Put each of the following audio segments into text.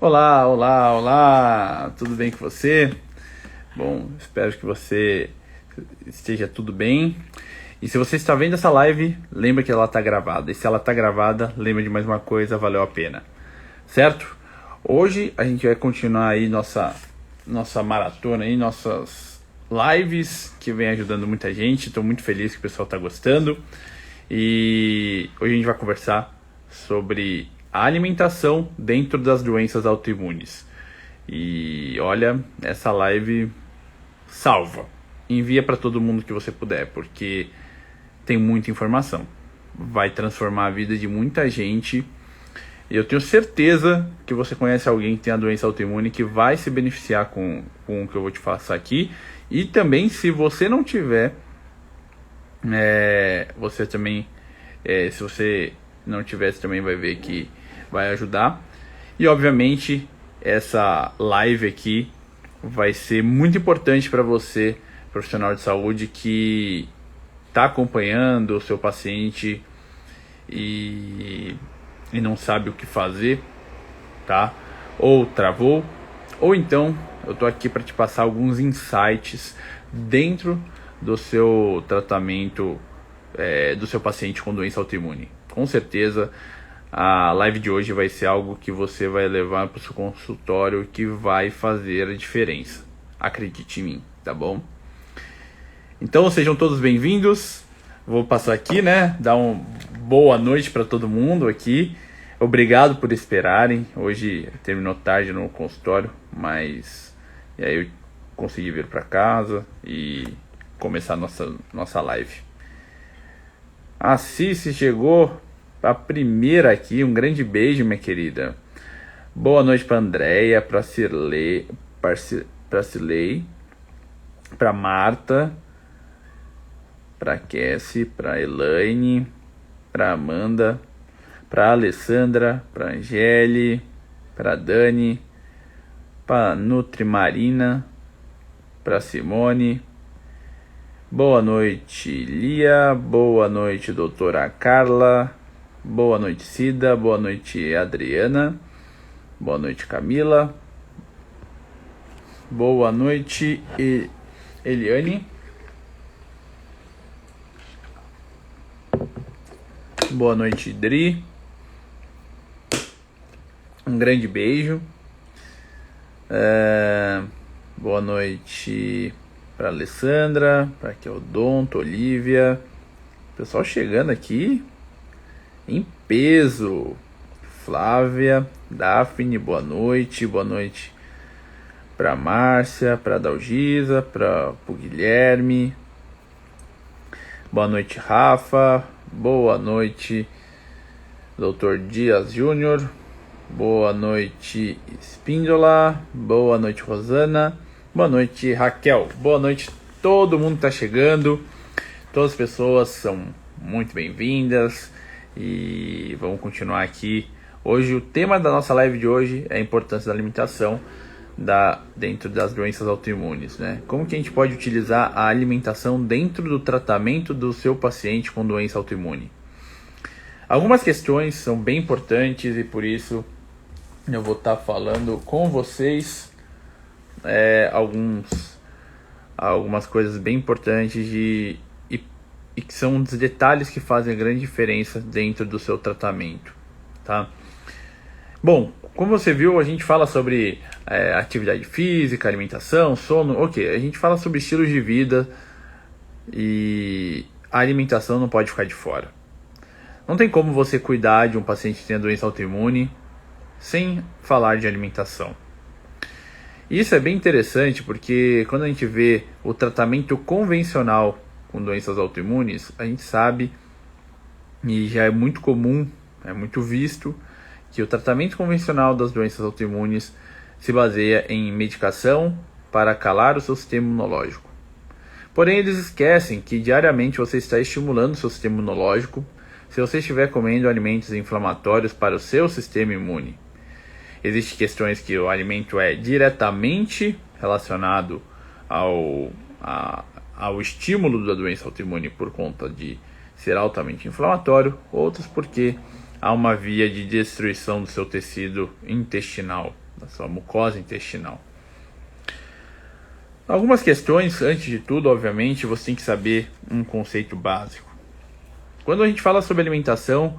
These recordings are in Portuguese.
Olá, olá, olá, tudo bem com você? Bom, espero que você esteja tudo bem. E se você está vendo essa live, lembra que ela está gravada. E se ela está gravada, lembra de mais uma coisa, valeu a pena. Certo? Hoje a gente vai continuar aí nossa maratona aí, nossas lives que vem ajudando muita gente. Estou muito feliz que o pessoal está gostando. E hoje a gente vai conversar sobre a alimentação dentro das doenças autoimunes. E olha, essa live salva. Envia para todo mundo que você puder, porque tem muita informação. Vai transformar a vida de muita gente. E eu tenho certeza que você conhece alguém que tem a doença autoimune que vai se beneficiar com o que eu vou te passar aqui. E também, se você não tiver, você também, se você não tivesse, também vai ver que vai ajudar. E obviamente essa live aqui vai ser muito importante para você, profissional de saúde, que está acompanhando o seu paciente e não sabe o que fazer, tá? Ou travou, ou então eu tô aqui para te passar alguns insights dentro do seu tratamento do seu paciente com doença autoimune. Com certeza a live de hoje vai ser algo que você vai levar para o seu consultório, que vai fazer a diferença. Acredite em mim, tá bom? Então sejam todos bem-vindos. Vou passar aqui, né? Dar uma boa noite para todo mundo aqui. Obrigado por esperarem. Hoje terminou tarde no consultório, mas e aí eu consegui vir para casa e começar nossa live. A Cici chegou a primeira aqui, um grande beijo, minha querida. Boa noite para Andréia, para Cirlei, para Marta, para Cassie, para Elaine, para Amanda, para Alessandra, para Angele, para Dani, para Nutrimarina, para Simone. Boa noite, Lia. Boa noite, doutora Carla. Boa noite, Cida. Boa noite, Adriana. Boa noite, Camila. Boa noite, Eliane. Boa noite, Dri. Um grande beijo. Boa noite para Alessandra, para Keodonto, Olivia. Pessoal chegando aqui em peso. Flávia, Daphne, boa noite. Boa noite para Márcia, para Dalgisa, para o Guilherme. Boa noite, Rafa. Boa noite, Dr. Dias Júnior. Boa noite, Espíndola. Boa noite, Rosana. Boa noite, Raquel. Boa noite, todo mundo está chegando. Todas as pessoas são muito bem-vindas. E vamos continuar aqui. Hoje o tema da nossa live de hoje é a importância da alimentação dentro das doenças autoimunes, né? Como que a gente pode utilizar a alimentação dentro do tratamento do seu paciente com doença autoimune? Algumas questões são bem importantes e por isso eu vou estar falando com vocês algumas coisas bem importantes e que são os detalhes que fazem a grande diferença dentro do seu tratamento, tá? Bom, como você viu, a gente fala sobre atividade física, alimentação, sono, ok. A gente fala sobre estilos de vida e a alimentação não pode ficar de fora. Não tem como você cuidar de um paciente que tem a doença autoimune sem falar de alimentação. Isso é bem interessante porque quando a gente vê o tratamento convencional com doenças autoimunes, a gente sabe, e já é muito comum, é muito visto, que o tratamento convencional das doenças autoimunes se baseia em medicação para calar o seu sistema imunológico. Porém, eles esquecem que diariamente você está estimulando o seu sistema imunológico se você estiver comendo alimentos inflamatórios para o seu sistema imune. Existem questões que o alimento é diretamente relacionado ao estímulo da doença autoimune por conta de ser altamente inflamatório, outros porque há uma via de destruição do seu tecido intestinal, da sua mucosa intestinal. Algumas questões, antes de tudo, obviamente, você tem que saber um conceito básico. Quando a gente fala sobre alimentação,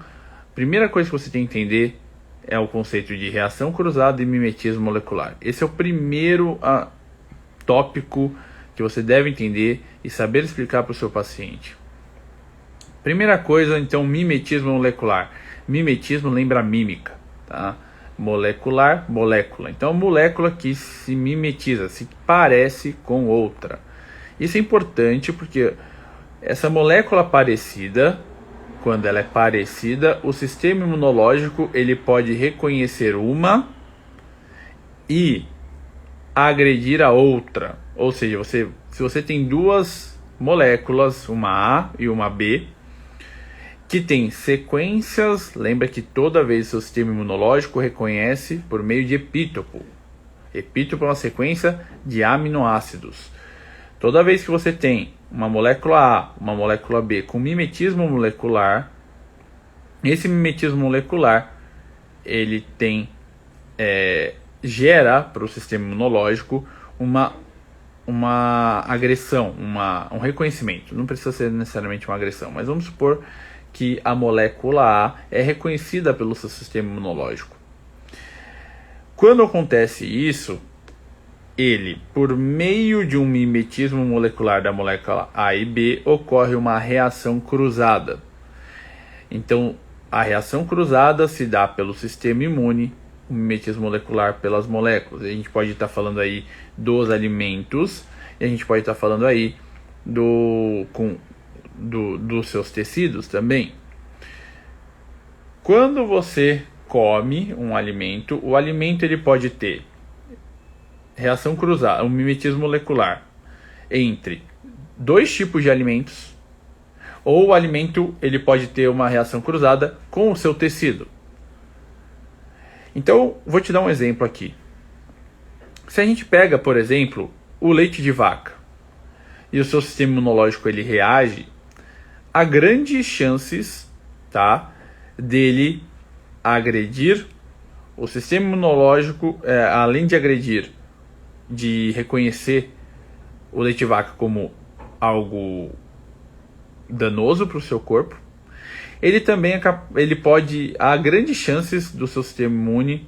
a primeira coisa que você tem que entender é o conceito de reação cruzada e mimetismo molecular. Esse é o primeiro tópico que você deve entender e saber explicar para o seu paciente. Primeira coisa, então, mimetismo molecular. Mimetismo lembra mímica, tá? Molecular, molécula. Então, molécula que se mimetiza, se parece com outra. Isso é importante porque essa molécula parecida, quando ela é parecida, o sistema imunológico ele pode reconhecer uma e agredir a outra. Ou seja, se você tem duas moléculas, uma A e uma B, que tem sequências, lembra que toda vez o seu sistema imunológico reconhece por meio de epítopo. Epítopo é uma sequência de aminoácidos. Toda vez que você tem uma molécula A, uma molécula B com mimetismo molecular, esse mimetismo molecular ele tem gera para o sistema imunológico uma agressão, um reconhecimento. Não precisa ser necessariamente uma agressão, mas vamos supor que a molécula A é reconhecida pelo seu sistema imunológico. Quando acontece isso, ele, por meio de um mimetismo molecular da molécula A e B, ocorre uma reação cruzada. Então, a reação cruzada se dá pelo sistema imune, o mimetismo molecular pelas moléculas. A gente pode estar falando aí dos alimentos, e a gente pode estar falando aí dos seus tecidos também. Quando você come um alimento, o alimento ele pode ter reação cruzada, um mimetismo molecular entre dois tipos de alimentos, ou o alimento ele pode ter uma reação cruzada com o seu tecido. Então, vou te dar um exemplo aqui. Se a gente pega, por exemplo, o leite de vaca e o seu sistema imunológico ele reage, há grandes chances, tá, dele agredir o sistema imunológico, além de agredir, de reconhecer o leite de vaca como algo danoso para o seu corpo, ele também há grandes chances do seu sistema imune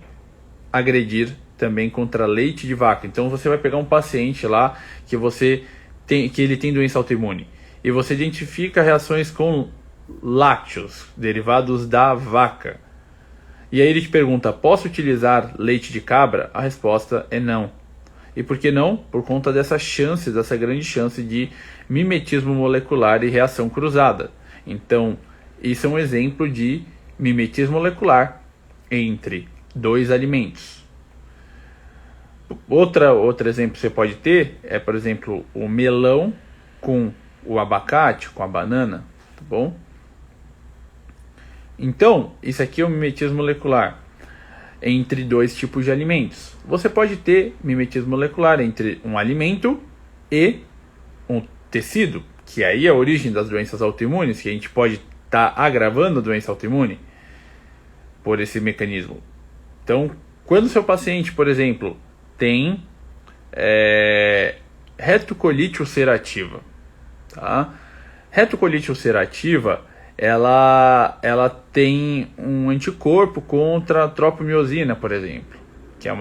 agredir também contra leite de vaca. Então você vai pegar um paciente lá que ele tem doença autoimune e você identifica reações com lácteos, derivados da vaca. E aí ele te pergunta, posso utilizar leite de cabra? A resposta é não. E por que não? Por conta dessa grande chance de mimetismo molecular e reação cruzada. Então, isso é um exemplo de mimetismo molecular entre dois alimentos. Outro exemplo que você pode ter é, por exemplo, o melão com o abacate, com a banana, tá bom? Então, isso aqui é um mimetismo molecular entre dois tipos de alimentos. Você pode ter mimetismo molecular entre um alimento e um tecido, que aí é a origem das doenças autoimunes, que a gente pode estar agravando a doença autoimune por esse mecanismo. Então, quando o seu paciente, por exemplo, tem retocolite ulcerativa, tá? Retocolite ulcerativa, ela tem um anticorpo contra a tropomiosina, por exemplo, que é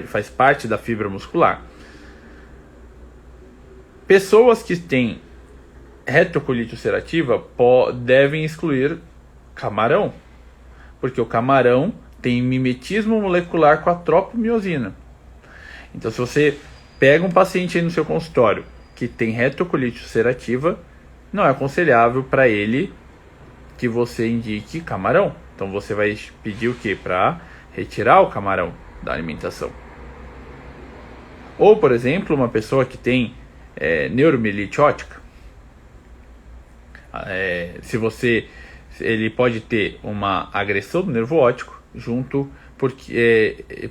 faz parte da fibra muscular. Pessoas que têm retocolite ulcerativa devem excluir camarão, porque o camarão tem mimetismo molecular com a tropomiosina. Então, se você pega um paciente aí no seu consultório que tem retocolite ulcerativa, não é aconselhável para ele que você indique camarão. Então você vai pedir o que? Para retirar o camarão da alimentação. Ou, por exemplo, uma pessoa que tem neuromielite óptica. Ele pode ter uma agressão do nervo óptico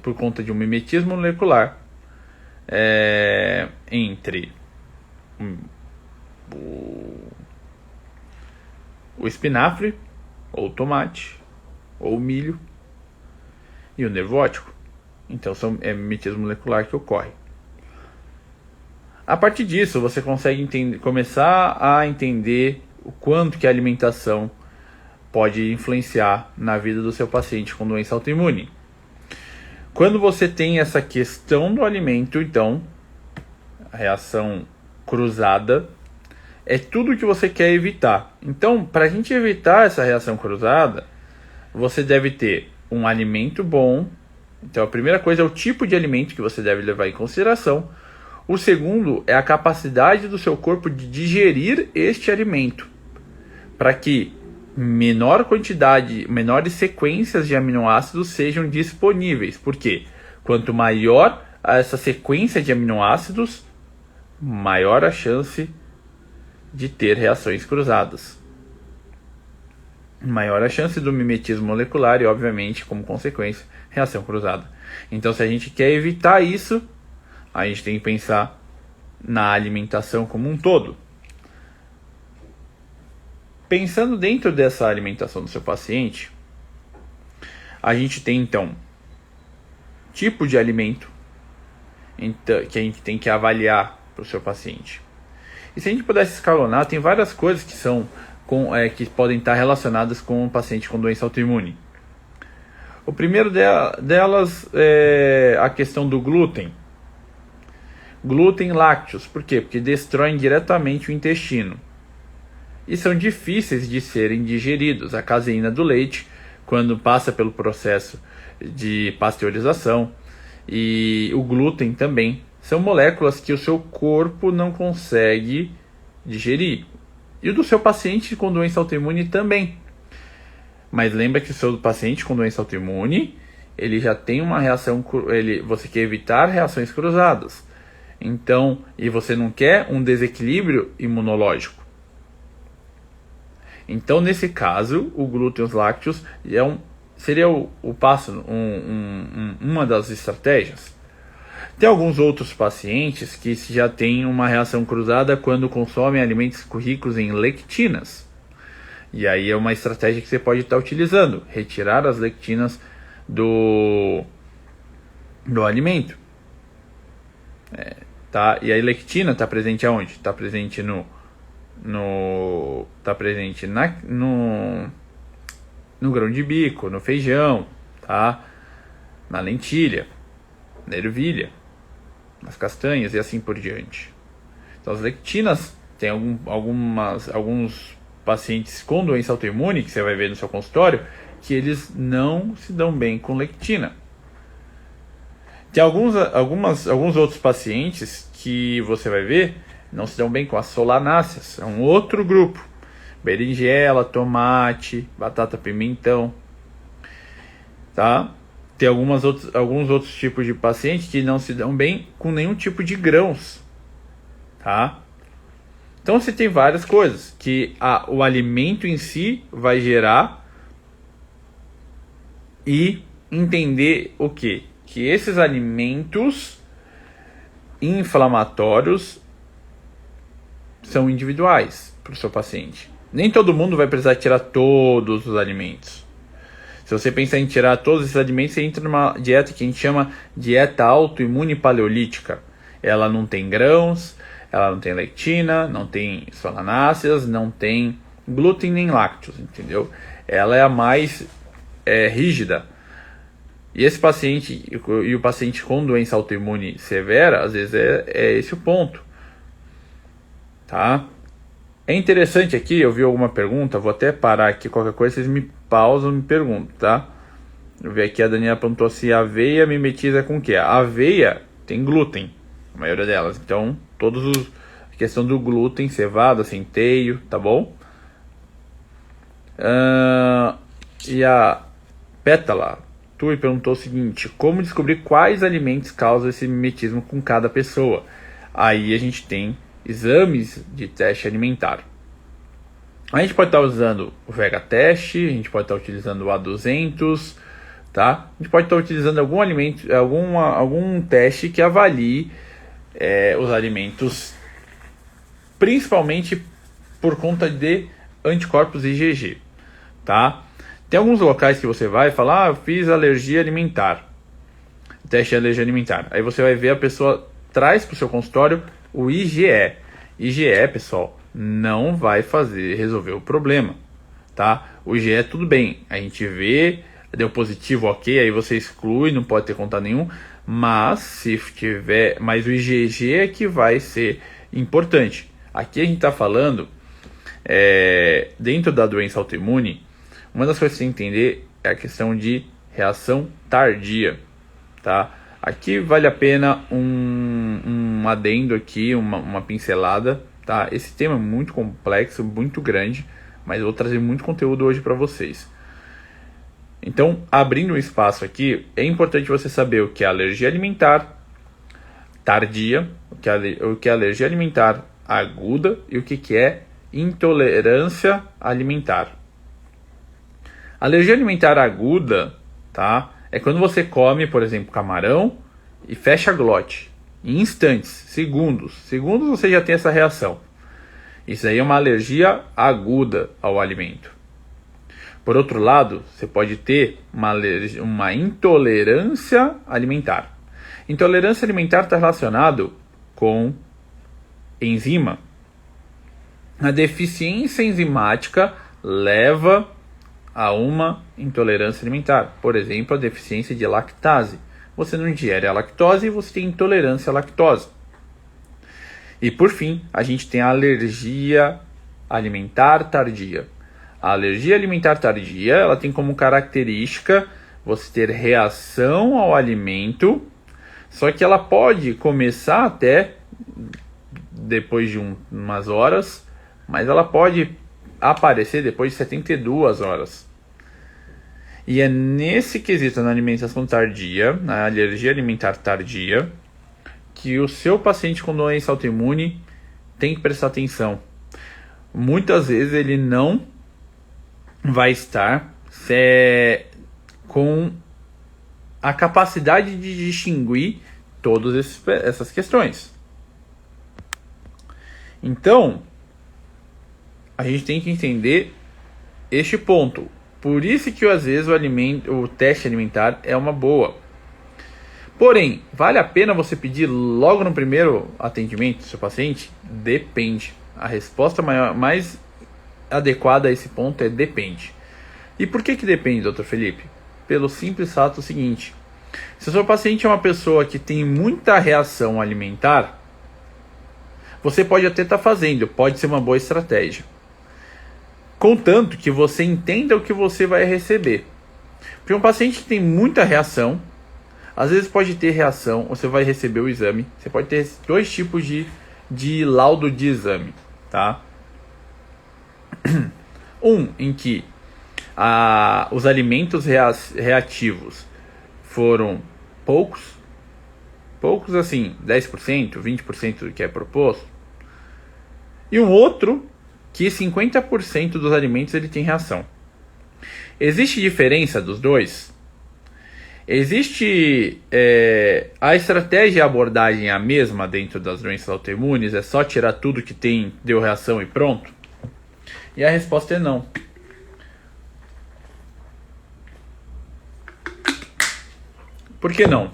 por conta de um mimetismo molecular entre o espinafre, ou o tomate, ou o milho, e o nervo óptico. Então é mimetismo molecular que ocorre. A partir disso, você consegue começar a entender o quanto que a alimentação pode influenciar na vida do seu paciente com doença autoimune. Quando você tem essa questão do alimento, então, a reação cruzada é tudo que você quer evitar. Então, para a gente evitar essa reação cruzada, você deve ter um alimento bom. Então, a primeira coisa é o tipo de alimento que você deve levar em consideração. O segundo é a capacidade do seu corpo de digerir este alimento, para que menores sequências de aminoácidos sejam disponíveis. Por quê? Quanto maior essa sequência de aminoácidos, maior a chance de ter reações cruzadas. Maior a chance do mimetismo molecular e, obviamente, como consequência, reação cruzada. Então, se a gente quer evitar isso, a gente tem que pensar na alimentação como um todo. Pensando dentro dessa alimentação do seu paciente, a gente tem então tipo de alimento que a gente tem que avaliar para o seu paciente. E se a gente pudesse escalonar, tem várias coisas que podem estar relacionadas com o paciente com doença autoimune. O primeiro delas é a questão do glúten. Glúten, lácteos. Por quê? Porque destroem diretamente o intestino e são difíceis de serem digeridos. A caseína do leite, quando passa pelo processo de pasteurização, e o glúten também, são moléculas que o seu corpo não consegue digerir. E o do seu paciente com doença autoimune também. Mas lembra que o seu paciente com doença autoimune, ele já tem uma reação, você quer evitar reações cruzadas. Então, e você não quer um desequilíbrio imunológico. Então, nesse caso, o glúten e os lácteos seria o passo, uma das estratégias. Tem alguns outros pacientes que já têm uma reação cruzada quando consomem alimentos ricos em lectinas. E aí é uma estratégia que você pode estar utilizando, retirar as lectinas do alimento. Tá? E a lectina está presente aonde? Está presente no grão de bico, no feijão, tá? Na lentilha, na ervilha, nas castanhas e assim por diante. Então as lectinas, tem alguns pacientes com doença autoimune, que você vai ver no seu consultório, que eles não se dão bem com lectina. Tem alguns outros pacientes que você vai ver não se dão bem com as solanáceas. É um outro grupo. Berinjela, tomate, batata, pimentão. Tá? Tem alguns outros tipos de pacientes que não se dão bem com nenhum tipo de grãos. Tá? Então você tem várias coisas que o alimento em si vai gerar, e entender o quê? Que esses alimentos inflamatórios são individuais para o seu paciente. Nem todo mundo vai precisar tirar todos os alimentos. Se você pensar em tirar todos esses alimentos, você entra numa dieta que a gente chama dieta autoimune paleolítica. Ela não tem grãos, ela não tem lectina, não tem solanáceas, não tem glúten nem lácteos, entendeu? Ela é a mais rígida. E esse paciente, e o paciente com doença autoimune severa, às vezes é esse o ponto. Tá? É interessante aqui, eu vi alguma pergunta, vou até parar aqui, qualquer coisa vocês me pausam e me perguntam, tá? Eu vi aqui, a Daniela perguntou se a aveia mimetiza com o quê? A aveia tem glúten, a maioria delas. Então, a questão do glúten, cevada, centeio, tá bom? E a Pétala, Tui perguntou o seguinte: como descobrir quais alimentos causam esse mimetismo com cada pessoa? Aí a gente tem exames de teste alimentar. A gente pode estar usando o Vega Teste, a gente pode estar utilizando o A200, tá? A gente pode estar utilizando algum teste que avalie os alimentos, principalmente por conta de anticorpos IgG, tá? Tem alguns locais que você vai falar, eu fiz alergia alimentar, teste de alergia alimentar. Aí você vai ver, a pessoa traz para o seu consultório o IgE. IgE, pessoal, não vai resolver o problema, tá? O IgE tudo bem, a gente vê, deu positivo, ok, aí você exclui, não pode ter contato nenhum, mas se tiver, mas o IgG é que vai ser importante. Aqui a gente está falando, dentro da doença autoimune, uma das coisas que você tem que entender é a questão de reação tardia, tá? Aqui vale a pena um adendo aqui, uma pincelada, tá? Esse tema é muito complexo, muito grande, mas eu vou trazer muito conteúdo hoje para vocês. Então, abrindo um espaço aqui, é importante você saber o que é alergia alimentar tardia, o que é alergia alimentar aguda e o que é intolerância alimentar. Alergia alimentar aguda, tá? É quando você come, por exemplo, camarão e fecha a glote. Em instantes, segundos você já tem essa reação. Isso aí é uma alergia aguda ao alimento. Por outro lado, você pode ter uma intolerância alimentar. Intolerância alimentar está relacionado com enzima. A deficiência enzimática leva a uma intolerância alimentar. Por exemplo, a deficiência de lactase. Você não ingere a lactose e você tem intolerância à lactose. E por fim, a gente tem a alergia alimentar tardia. A alergia alimentar tardia, ela tem como característica você ter reação ao alimento, só que ela pode começar até depois de umas horas, mas ela pode aparecer depois de 72 horas. E é nesse quesito, na alimentação tardia, na alergia alimentar tardia, que o seu paciente com doença autoimune tem que prestar atenção. Muitas vezes ele não vai estar com a capacidade de distinguir todas essas questões. Então, a gente tem que entender este ponto. Por isso que às vezes o teste alimentar é uma boa. Porém, vale a pena você pedir logo no primeiro atendimento do seu paciente? Depende. A resposta mais adequada a esse ponto é depende. E por que depende, Dr. Felipe? Pelo simples fato seguinte: se o seu paciente é uma pessoa que tem muita reação alimentar, você pode até estar fazendo, pode ser uma boa estratégia. Contanto que você entenda o que você vai receber. Porque um paciente que tem muita reação, às vezes pode ter reação, você vai receber o exame. Você pode ter dois tipos de laudo de exame, tá? Um em que os alimentos reativos foram poucos assim, 10%, 20% do que é proposto. E um outro que 50% dos alimentos ele tem reação. Existe diferença dos dois? Existe a estratégia e a abordagem é a mesma dentro das doenças autoimunes? É só tirar tudo que deu reação e pronto? E a resposta é não. Por que não?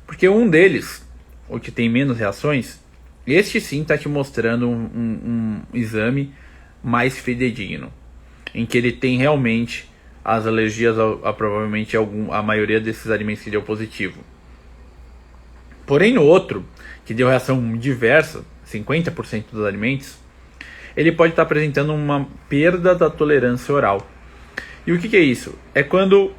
Porque um deles, o que tem menos reações, este sim está te mostrando um exame mais fidedigno, em que ele tem realmente as alergias a provavelmente a maioria desses alimentos que deu positivo. Porém, no outro, que deu reação diversa, 50% dos alimentos, ele pode estar apresentando uma perda da tolerância oral. E o que é isso? É quando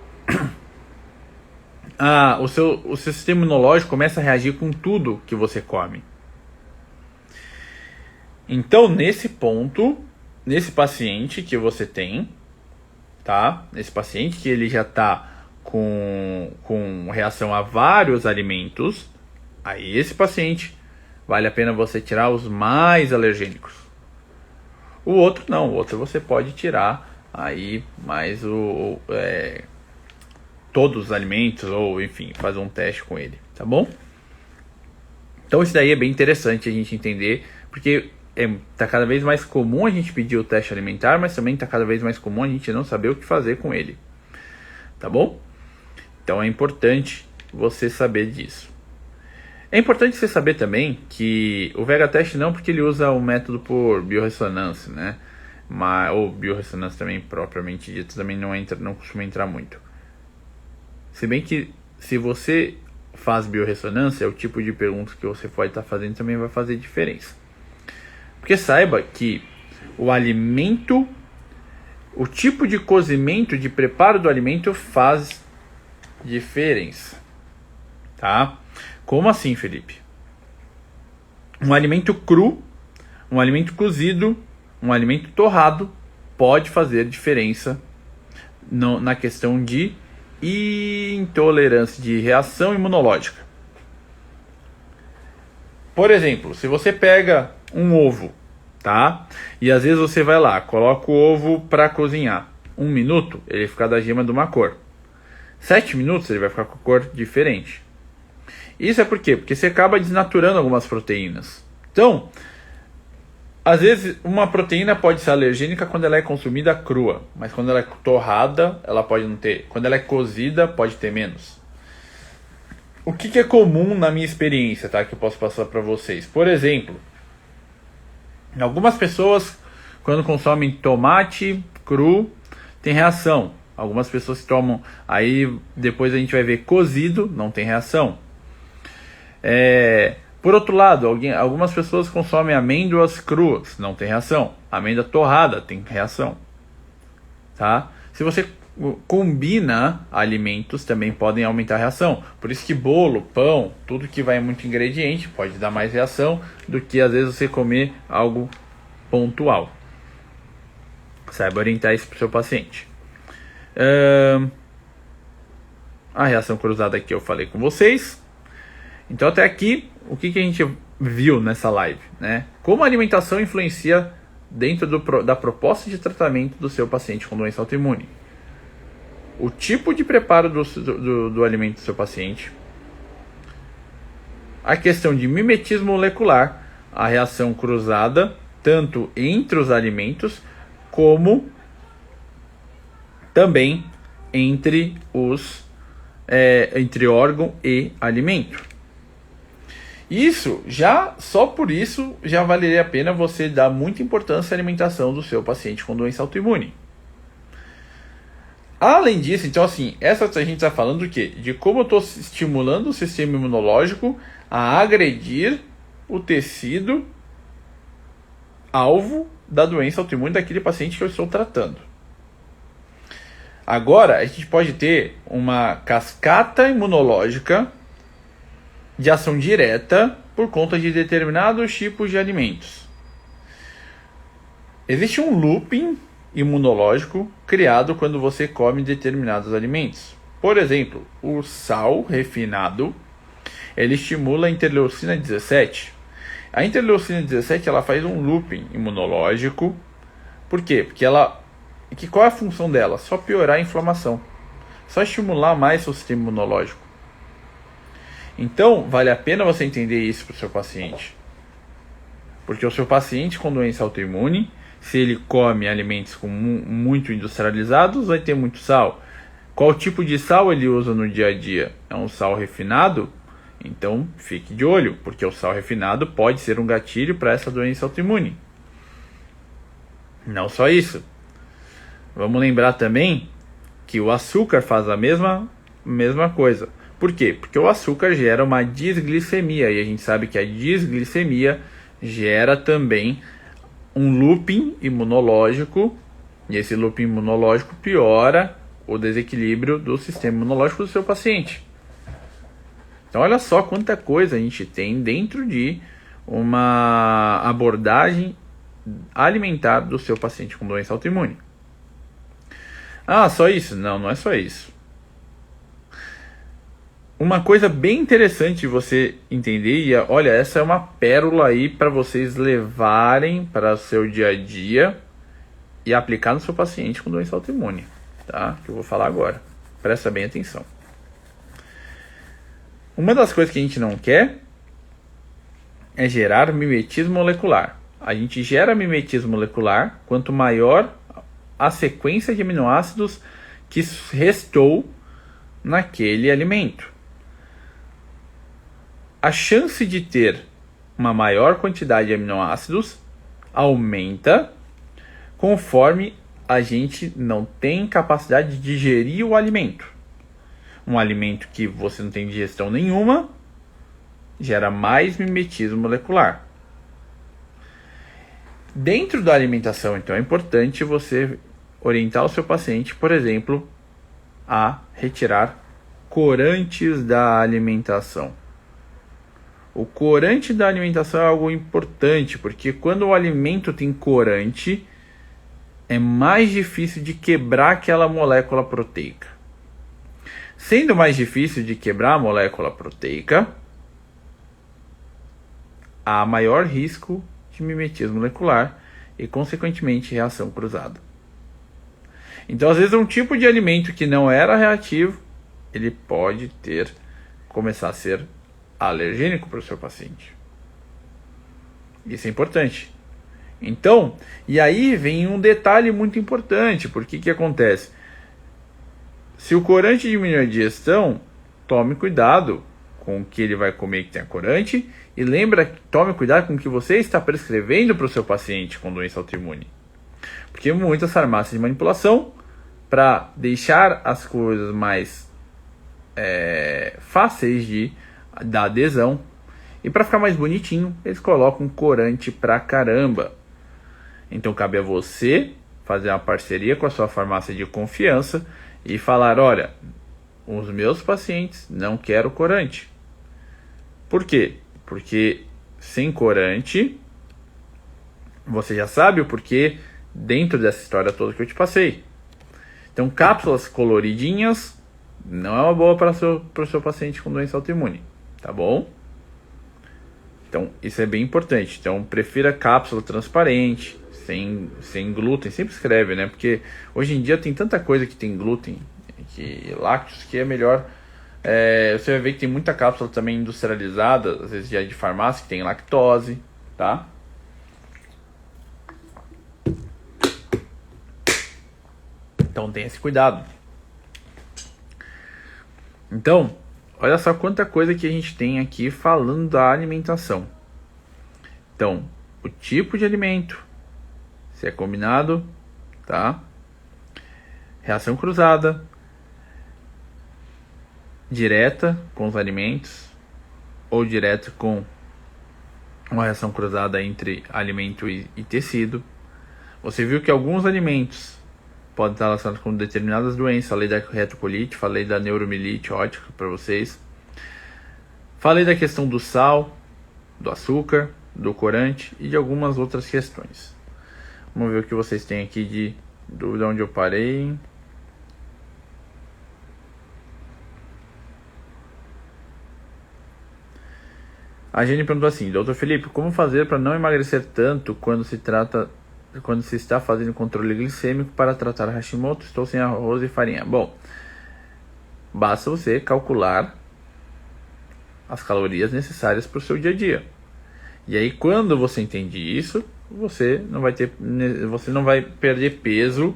o seu sistema imunológico começa a reagir com tudo que você come. Então, nesse ponto, nesse paciente que você tem, tá? Nesse paciente que ele já está com reação a vários alimentos, aí esse paciente vale a pena você tirar os mais alergênicos. O outro não, o outro você pode tirar aí mais todos os alimentos, ou enfim, fazer um teste com ele, tá bom? Então isso daí é bem interessante a gente entender, porque tá cada vez mais comum a gente pedir o teste alimentar, mas também tá cada vez mais comum a gente não saber o que fazer com ele. Tá bom? Então é importante você saber disso. É importante você saber também que o VH-teste não, porque ele usa o método por biorressonância, né? Ou biorressonância também propriamente dito, também não costuma entrar muito. Se bem que se você faz biorressonância, o tipo de perguntas que você pode estar fazendo também vai fazer diferença. Porque saiba que o alimento, o tipo de cozimento, de preparo do alimento faz diferença, tá? Como assim, Felipe? Um alimento cru, um alimento cozido, um alimento torrado pode fazer diferença na questão de intolerância, de reação imunológica. Por exemplo, se você pega um ovo, tá? E às vezes você vai lá, coloca o ovo para cozinhar. 1 minuto, ele fica da gema de uma cor. 7 minutos, ele vai ficar com cor diferente. Isso é por quê? Porque você acaba desnaturando algumas proteínas. Então, às vezes uma proteína pode ser alergênica quando ela é consumida crua, mas quando ela é torrada, ela pode não ter. Quando ela é cozida, pode ter menos. O que é comum na minha experiência, tá? Que eu posso passar para vocês. Por exemplo, algumas pessoas, quando consomem tomate cru, tem reação. Algumas pessoas que tomam, aí depois a gente vai ver cozido, não tem reação. Por outro lado, algumas pessoas consomem amêndoas cruas, não tem reação. Amêndoa torrada tem reação. Tá? Se você combina alimentos, também podem aumentar a reação. Por isso que bolo, pão, tudo que vai muito ingrediente pode dar mais reação do que às vezes você comer algo pontual. Saiba orientar isso para o seu paciente. A reação cruzada aqui eu falei com vocês. Então até aqui, o que a gente viu nessa live, né? Como a alimentação influencia dentro da proposta de tratamento do seu paciente com doença autoimune. O tipo de preparo do alimento do seu paciente. A questão de mimetismo molecular, a reação cruzada, tanto entre os alimentos, como também entre órgão e alimento. Só por isso, já valeria a pena você dar muita importância à alimentação do seu paciente com doença autoimune. Além disso, então assim, a gente está falando do quê? De como eu estou estimulando o sistema imunológico a agredir o tecido alvo da doença autoimune daquele paciente que eu estou tratando. Agora, a gente pode ter uma cascata imunológica de ação direta por conta de determinados tipos de alimentos. Existe um looping imunológico criado quando você come determinados alimentos. Por exemplo, o sal refinado, ele estimula a interleucina 17. A interleucina 17 ela faz um looping imunológico. Por quê? Porque qual é a função dela? Só piorar a inflamação. Só estimular mais o seu sistema imunológico. Então, vale a pena você entender isso para o seu paciente. Porque o seu paciente com doença autoimune, se ele come alimentos muito industrializados, vai ter muito sal. Qual tipo de sal ele usa no dia a dia? É um sal refinado? Então, fique de olho, porque o sal refinado pode ser um gatilho para essa doença autoimune. Não só isso. Vamos lembrar também que o açúcar faz a mesma coisa. Por quê? Porque o açúcar gera uma desglicemia, e a gente sabe que a desglicemia gera também um looping imunológico, e esse looping imunológico piora o desequilíbrio do sistema imunológico do seu paciente. Então olha só quanta coisa a gente tem dentro de uma abordagem alimentar do seu paciente com doença autoimune. Ah, só isso? Não, não é só isso. Uma coisa bem interessante de você entender, e olha, essa é uma pérola aí para vocês levarem para o seu dia a dia e aplicar no seu paciente com doença autoimune, tá? Que eu vou falar agora. Presta bem atenção. Uma das coisas que a gente não quer é gerar mimetismo molecular. a gente gera mimetismo molecular quanto maior a sequência de aminoácidos que restou naquele alimento. A chance de ter uma maior quantidade de aminoácidos aumenta conforme a gente não tem capacidade de digerir o alimento. Um alimento que você não tem digestão nenhuma gera mais mimetismo molecular. Dentro da alimentação, então, é importante você orientar o seu paciente, por exemplo, a retirar corantes da alimentação. O corante da alimentação é algo importante, porque quando o alimento tem corante, é mais difícil de quebrar aquela molécula proteica. Sendo mais difícil de quebrar a molécula proteica, há maior risco de mimetismo molecular e, consequentemente, reação cruzada. Então, às vezes, um tipo de alimento que não era reativo, ele pode começar a ser alergênico para o seu paciente. Isso é importante. Então, e aí vem um detalhe muito importante, porque que acontece? Se o corante diminui a digestão, tome cuidado com o que ele vai comer que tenha corante, e tome cuidado com o que você está prescrevendo para o seu paciente com doença autoimune. Porque muitas farmácias de manipulação, para deixar as coisas mais fáceis da adesão, e para ficar mais bonitinho, eles colocam corante pra caramba. Então cabe a você fazer uma parceria com a sua farmácia de confiança e falar: olha, os meus pacientes não querem corante. Por quê? Porque sem corante, você já sabe o porquê dentro dessa história toda que eu te passei. Então, cápsulas coloridinhas não é uma boa para o seu paciente com doença autoimune, tá bom? Então, isso é bem importante. Então, prefira cápsula transparente, sem glúten. Sempre escreve, né? Porque hoje em dia tem tanta coisa que tem glúten, lácteos, que é melhor. Você vai ver que tem muita cápsula também industrializada, às vezes já de farmácia, que tem lactose, tá? Então tenha esse cuidado. Então, olha só quanta coisa que a gente tem aqui falando da alimentação. Então, o tipo de alimento, se é combinado, tá? Reação cruzada, direta com os alimentos, ou direta com uma reação cruzada entre alimento e tecido. Você viu que alguns alimentos podem estar relacionados com determinadas doenças. Falei da retocolite, falei da neuromielite ótica para vocês. Falei da questão do sal, do açúcar, do corante e de algumas outras questões. Vamos ver o que vocês têm aqui de dúvida onde eu parei. A Jenny perguntou assim: Dr. Felipe, como fazer para não emagrecer tanto quando se está fazendo controle glicêmico para tratar Hashimoto? Estou sem arroz e farinha. Bom, basta você calcular as calorias necessárias para o seu dia a dia. E aí, quando você entende isso, você não vai perder peso,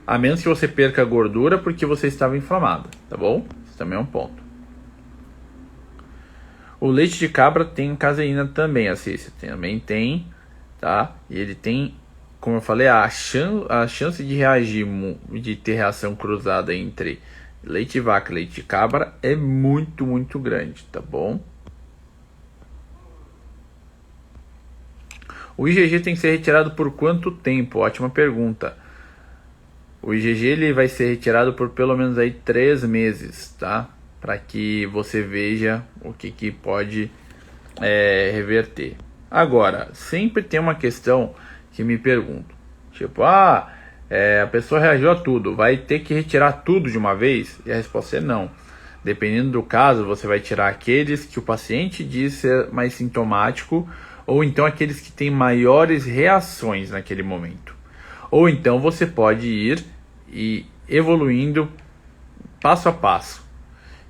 a menos que você perca gordura porque você estava inflamado, tá bom? Isso também é um ponto. O leite de cabra tem caseína também, assim, também tem, tá? E ele tem, como eu falei, a chance de reagir, de ter reação cruzada entre leite de vaca e leite de cabra é muito, muito grande, tá bom? O IgG tem que ser retirado por quanto tempo? Ótima pergunta. O IgG ele vai ser retirado por pelo menos aí 3 meses, tá? Para que você veja o que pode reverter. Agora, sempre tem uma questão que me pergunto, tipo, a pessoa reagiu a tudo, vai ter que retirar tudo de uma vez? E a resposta é não. Dependendo do caso, você vai tirar aqueles que o paciente diz ser mais sintomático, ou então aqueles que têm maiores reações naquele momento. Ou então você pode ir evoluindo passo a passo.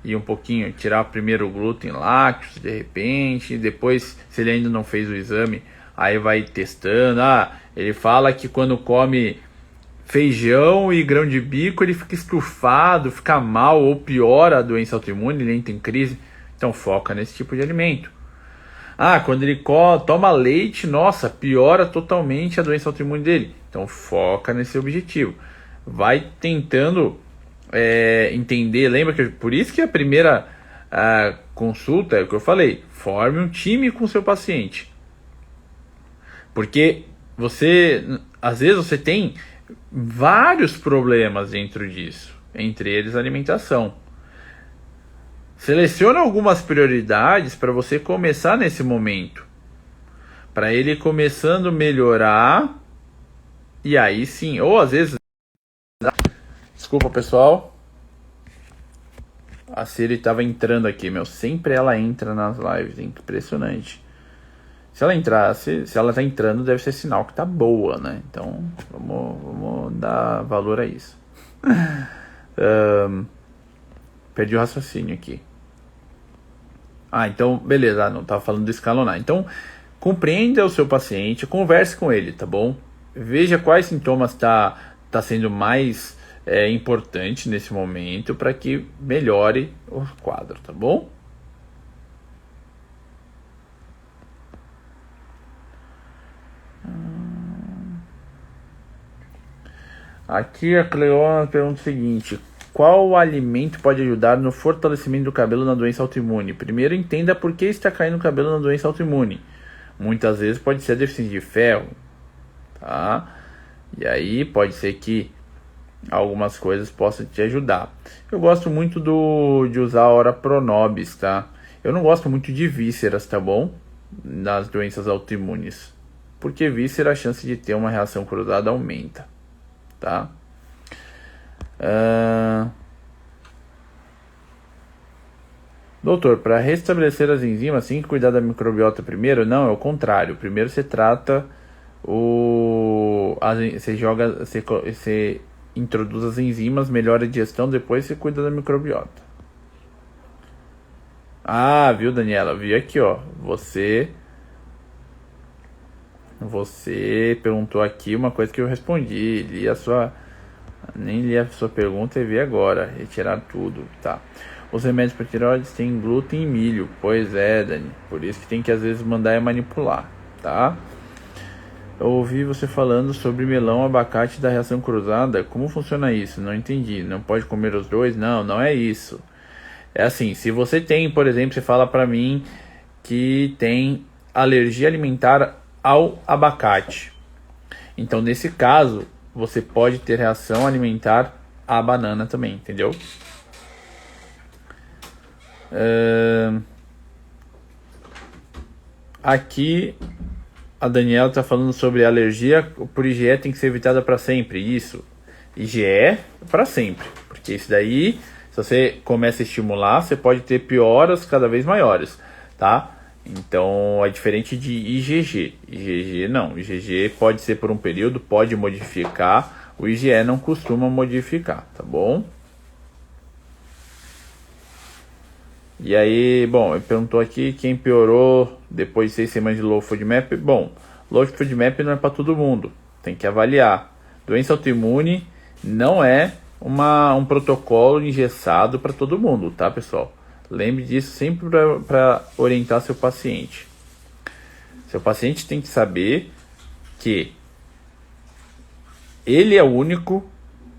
E um pouquinho, tirar primeiro o glúten lácteos, de repente, depois, se ele ainda não fez o exame, aí vai testando. Ele fala que quando come feijão e grão de bico ele fica estufado, fica mal ou piora a doença autoimune, ele entra em crise. Então foca nesse tipo de alimento. Quando ele toma leite, nossa, piora totalmente a doença autoimune dele. Então foca nesse objetivo. Vai tentando entender, lembra que por isso que a primeira consulta é o que eu falei, forme um time com o seu paciente. Porque às vezes você tem vários problemas dentro disso, entre eles a alimentação. Selecione algumas prioridades para você começar nesse momento, para ele começando a melhorar, e aí sim, ou às vezes, desculpa pessoal, a Siri estava entrando aqui, sempre ela entra nas lives, impressionante. Se ela entrar, se ela tá entrando, deve ser sinal que tá boa, né? Então, vamos dar valor a isso. Perdi o raciocínio aqui. Então, beleza, não tava falando de escalonar. Então, compreenda o seu paciente, converse com ele, tá bom? Veja quais sintomas tá sendo mais importante nesse momento para que melhore o quadro, tá bom? Aqui a Cleona pergunta o seguinte: qual alimento pode ajudar no fortalecimento do cabelo na doença autoimune? Primeiro, entenda por que está caindo o cabelo na doença autoimune. Muitas vezes pode ser a deficiência de ferro, tá? E aí pode ser que algumas coisas possam te ajudar. Eu gosto muito de usar a Ora Pronobis, tá? Eu não gosto muito de vísceras, tá bom? Nas doenças autoimunes. Porque víscera, a chance de ter uma reação cruzada aumenta, tá? Doutor, para restabelecer as enzimas, tem que cuidar da microbiota primeiro? Não, é o contrário. Primeiro você trata você introduz as enzimas, melhora a digestão, depois você cuida da microbiota. Viu, Daniela? Vi aqui, ó. Você perguntou aqui uma coisa que eu respondi. Nem li a sua pergunta e vi agora. Retirar tudo, tá? Os remédios para tireoides têm glúten e milho. Pois é, Dani. Por isso que tem que às vezes mandar manipular, tá? Eu ouvi você falando sobre melão, abacate da reação cruzada. Como funciona isso? Não entendi. Não pode comer os dois? Não, não é isso. É assim, se você tem, por exemplo, você fala para mim que tem alergia alimentar ao abacate. Então, nesse caso, você pode ter reação alimentar à banana também, entendeu? Aqui a Daniela está falando sobre alergia por IgE tem que ser evitada para sempre. Isso, IgE para sempre, porque isso daí, se você começa a estimular, você pode ter pioras cada vez maiores, tá? Então é diferente de IgG. IgG não, IgG pode ser por um período, pode modificar. O IgE não costuma modificar, tá bom? E aí, bom, ele perguntou aqui quem piorou depois de 6 semanas de Low FODMAP. Bom, Low FODMAP não é para todo mundo, tem que avaliar. Doença autoimune não é um protocolo engessado para todo mundo, tá, pessoal? Lembre disso sempre para orientar seu paciente. Seu paciente tem que saber que ele é único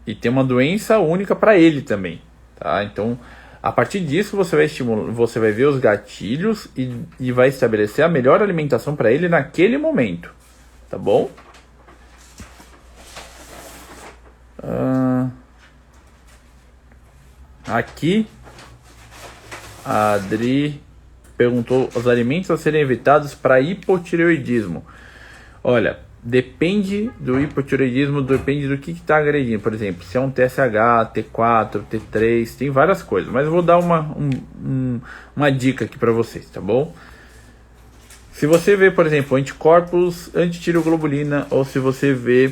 e tem uma doença única para ele também, tá? Então, a partir disso você vai estimular, você vai ver os gatilhos e vai estabelecer a melhor alimentação para ele naquele momento, tá bom? Aqui a Adri perguntou os alimentos a serem evitados para hipotireoidismo. Olha, depende do hipotireoidismo, depende do que está agredindo. Por exemplo, se é um TSH, T4, T3, tem várias coisas. Mas eu vou dar uma dica aqui para vocês, tá bom? Se você vê, por exemplo, anticorpos, antitireoglobulina, ou se você vê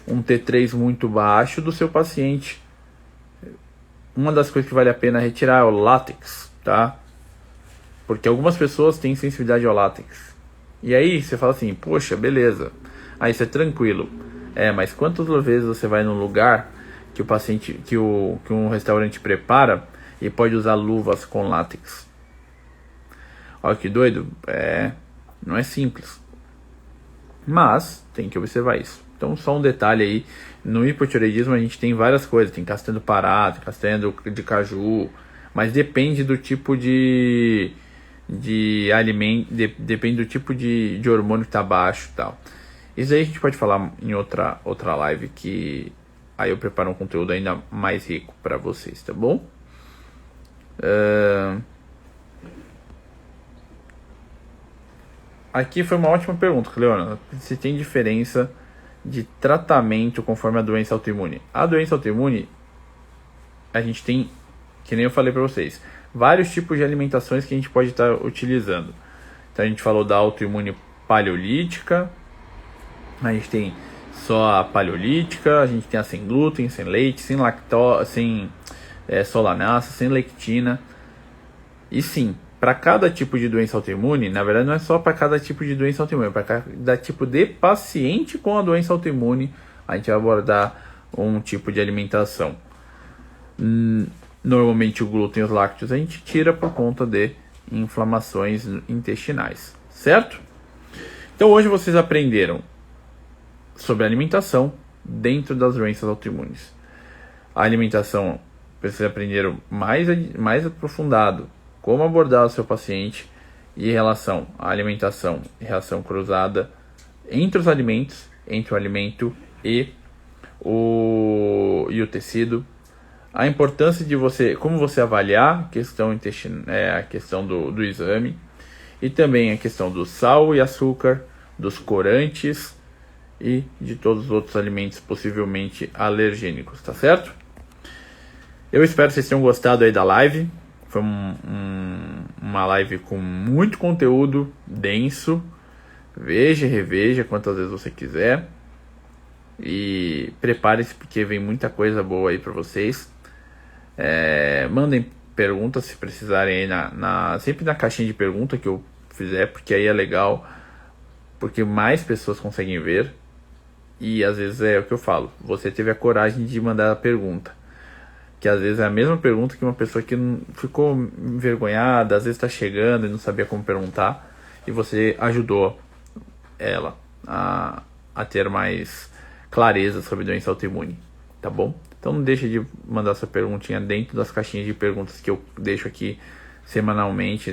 um T3 muito baixo do seu paciente, uma das coisas que vale a pena retirar é o látex, tá? Porque algumas pessoas têm sensibilidade ao látex. E aí você fala assim, poxa, beleza, aí isso é tranquilo. Mas quantas vezes você vai num lugar que o paciente, que um restaurante prepara e pode usar luvas com látex? Olha que doido, não é simples. Mas tem que observar isso. Então só um detalhe aí, no hipotireoidismo a gente tem várias coisas, tem castanha do Pará, tem castanha de caju, mas depende do tipo de alimento, depende do tipo de hormônio que tá baixo e tal. Isso aí a gente pode falar em outra live, que aí eu preparo um conteúdo ainda mais rico para vocês, tá bom? Aqui foi uma ótima pergunta, Leona. Se tem diferença de tratamento conforme a doença autoimune? A doença autoimune, a gente tem, que nem eu falei para vocês, vários tipos de alimentações que a gente pode estar utilizando. Então a gente falou da autoimune paleolítica, a gente tem só a paleolítica, a gente tem a sem glúten, sem leite, sem lactose, sem solanasa, sem lectina. E sim, para cada tipo de doença autoimune, na verdade não é só para cada tipo de doença autoimune, é para cada tipo de paciente com a doença autoimune, a gente vai abordar um tipo de alimentação. Normalmente o glúten e os lácteos a gente tira por conta de inflamações intestinais, certo? Então hoje vocês aprenderam sobre alimentação dentro das doenças autoimunes. A alimentação, vocês aprenderam mais aprofundado como abordar o seu paciente e em relação à alimentação e reação cruzada entre os alimentos, entre o alimento e o tecido. A importância de como você avaliar a questão intestinal, a questão do exame, e também a questão do sal e açúcar, dos corantes e de todos os outros alimentos possivelmente alergênicos, tá certo? Eu espero que vocês tenham gostado aí da live. Foi uma live com muito conteúdo denso. Veja e reveja quantas vezes você quiser. E prepare-se porque vem muita coisa boa aí para vocês. Mandem perguntas se precisarem aí sempre na caixinha de pergunta que eu fizer, porque aí é legal, porque mais pessoas conseguem ver. E às vezes é o que eu falo, você teve a coragem de mandar a pergunta, que às vezes é a mesma pergunta que uma pessoa que ficou envergonhada, às vezes está chegando e não sabia como perguntar, e você ajudou ela a ter mais clareza sobre doença autoimune, tá bom? Então não deixe de mandar sua perguntinha dentro das caixinhas de perguntas que eu deixo aqui semanalmente